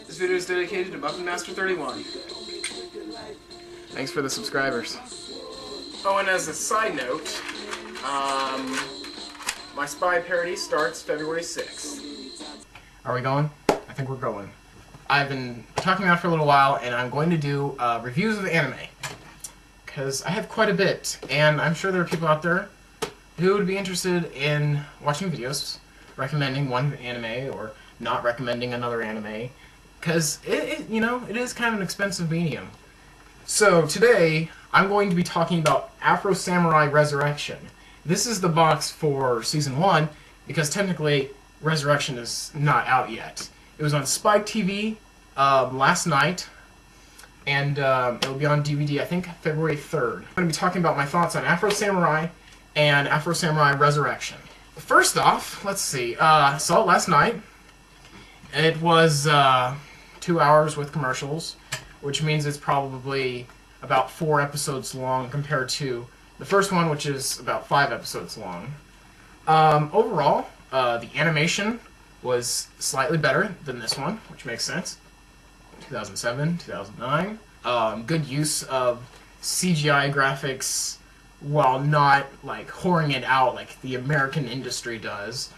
This video is dedicated to Muffin Master 31. Thanks for the subscribers. Oh, and as a side note, my Spy parody starts February 6th. Are we going? I think we're going. I've been talking about it for a little while, and I'm going to do reviews of anime. Because I have quite a bit, and I'm sure there are people out there who would be interested in watching videos recommending one anime or not recommending another anime. Because, it is kind of an expensive medium. So today, I'm going to be talking about AFRO SAMURAI Resurrection. This is the box for Season 1, because technically, Resurrection is not out yet. It was on Spike TV last night, and it'll be on DVD, I think, February 3rd. I'm going to be talking about my thoughts on AFRO SAMURAI and AFRO SAMURAI Resurrection. First off, let's see, saw it last night. It was 2 hours with commercials, which means it's probably about 4 episodes long compared to the first one, which is about 5 episodes long. Overall, the animation was slightly better than this one, which makes sense. 2007, 2009. Good use of CGI graphics while not like whoring it out like the American industry does.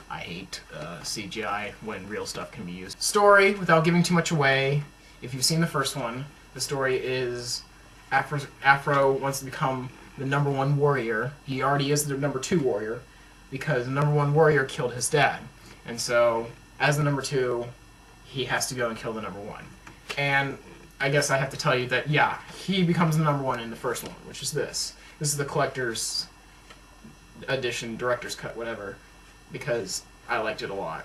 I hate CGI when real stuff can be used. Story, without giving too much away, if you've seen the first one, the story is Afro wants to become the #1 warrior. He already is the #2 warrior because the #1 warrior killed his dad. And so, as the #2, he has to go and kill the #1. And I guess I have to tell you that, yeah, he becomes the #1 in the first one, which is this. This is the collector's edition, director's cut, whatever, because I liked it a lot.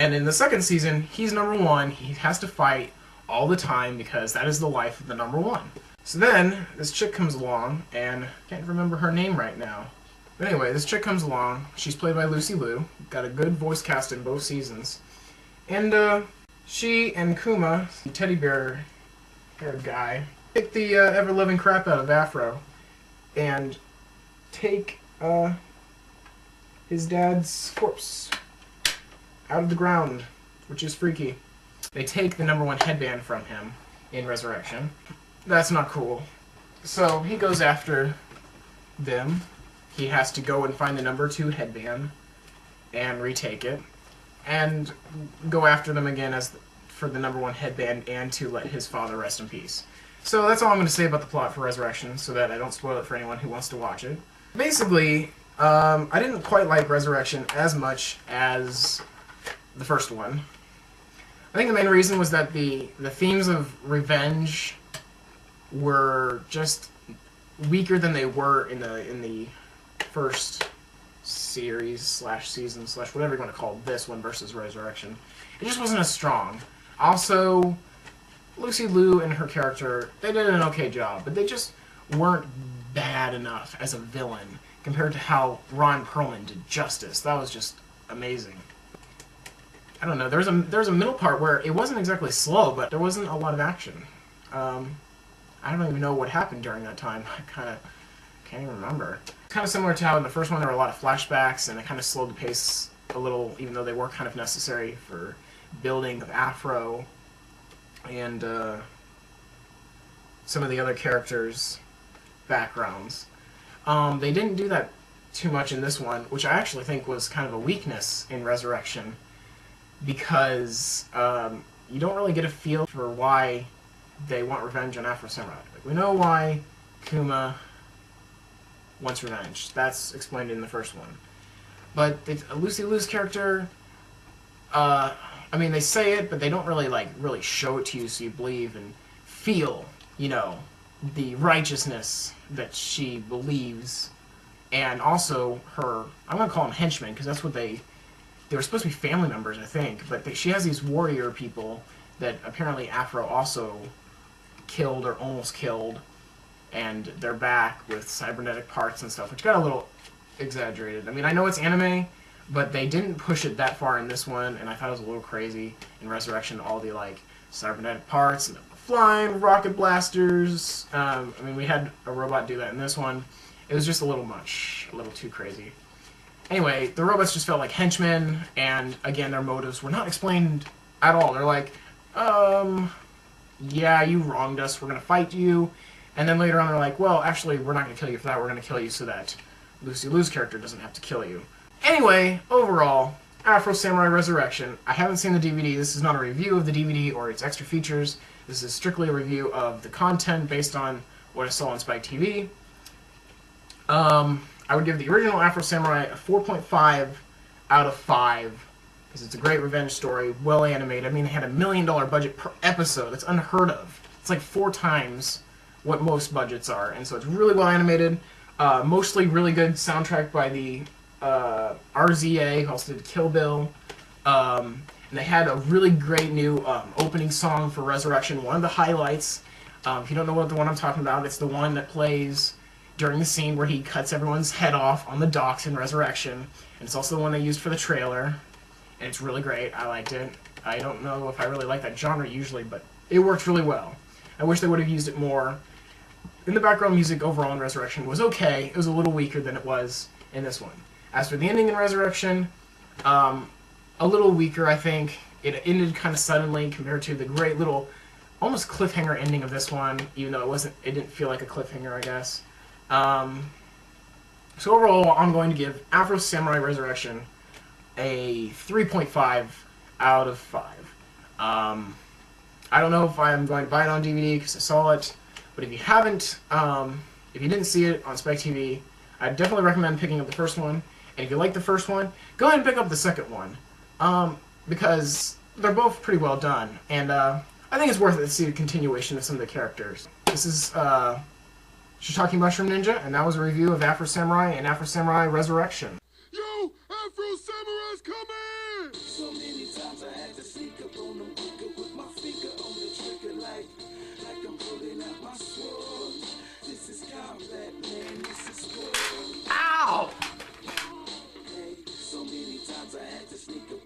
And in the second season, he's #1. He has to fight all the time because that is the life of the #1. So then, this chick comes along, and I can't remember her name right now. But anyway, this chick comes along. She's played by Lucy Liu. Got a good voice cast in both seasons. And she and Kuma, the teddy bear-haired guy, take the ever-loving crap out of Afro and take his dad's corpse out of the ground, which is freaky. They take the #1 headband from him in Resurrection. That's not cool. So he goes after them. He has to go and find the #2 headband and retake it, and go after them again for the #1 headband and to let his father rest in peace. So that's all I'm going to say about the plot for Resurrection, so that I don't spoil it for anyone who wants to watch it. Basically, I didn't quite like Resurrection as much as the first one. I think the main reason was that the themes of revenge were just weaker than they were in the first series / season / whatever you want to call this one versus Resurrection. It just wasn't as strong. Also, Lucy Liu and her character, they did an okay job, but they just weren't bad enough as a villain compared to how Ron Perlman did Justice. That was just amazing. I don't know, there's a middle part where it wasn't exactly slow, but there wasn't a lot of action. I don't even know what happened during that time. I kind of can't even remember. It's kind of similar to how in the first one there were a lot of flashbacks, and it kind of slowed the pace a little, even though they were kind of necessary for building of Afro and some of the other characters' backgrounds. They didn't do that too much in this one, which I actually think was kind of a weakness in Resurrection, because you don't really get a feel for why they want revenge on AFRO SAMURAI. Like, we know why Kuma wants revenge. That's explained in the first one. But Lucy Liu's character, I mean, they say it, but they don't really show it to you so you believe and feel, the righteousness that she believes. And also her, I'm going to call them henchmen, because that's what they were supposed to be family members, I think. But she has these warrior people that apparently Afro also killed or almost killed, and they're back with cybernetic parts and stuff, which got a little exaggerated. I mean, I know it's anime, but they didn't push it that far in this one, and I thought it was a little crazy in Resurrection, all the cybernetic parts and the flying rocket blasters. I mean, we had a robot do that in this one. It was just a little much, a little too crazy. Anyway, the robots just felt like henchmen, and again, their motives were not explained at all. They're like, yeah, you wronged us, we're going to fight you. And then later on they're like, well, actually, we're not going to kill you for that, we're going to kill you so that Lucy Liu's character doesn't have to kill you. Anyway, overall, Afro Samurai Resurrection. I haven't seen the DVD. This is not a review of the DVD or its extra features. This is strictly a review of the content based on what I saw on Spike TV. I would give the original Afro Samurai a 4.5 out of 5 because it's a great revenge story, well animated. I mean, they had $1 million budget per episode. That's unheard of. It's like 4 times what most budgets are, and so it's really well animated. Mostly really good soundtrack by the RZA, who also did Kill Bill. And they had a really great new opening song for Resurrection. One of the highlights, if you don't know what the one I'm talking about, it's the one that plays during the scene where he cuts everyone's head off on the docks in Resurrection. And it's also the one they used for the trailer. And it's really great. I liked it. I don't know if I really like that genre usually, but it worked really well. I wish they would have used it more. And the background music overall in Resurrection was okay. It was a little weaker than it was in this one. As for the ending in Resurrection, a little weaker, I think. It ended kind of suddenly compared to the great little, almost cliffhanger ending of this one, even though it didn't feel like a cliffhanger, I guess. So overall, I'm going to give Afro Samurai Resurrection a 3.5 out of 5. I don't know if I'm going to buy it on DVD because I saw it, but if you haven't, if you didn't see it on Spike TV, I definitely recommend picking up the first one. And if you like the first one, go ahead and pick up the second one, because they're both pretty well done, and I think it's worth it to see a continuation of some of the characters. This is Shiitake Mushroom Ninja, and that was a review of Afro Samurai and Afro Samurai Resurrection. Yo, Afro Samurai's coming! So many times I had to sneak up on them quicker with my finger on the trigger like I'm pulling out my sword. This is combat, man, this is sport. Ow! Hey, so many times I had to sneak up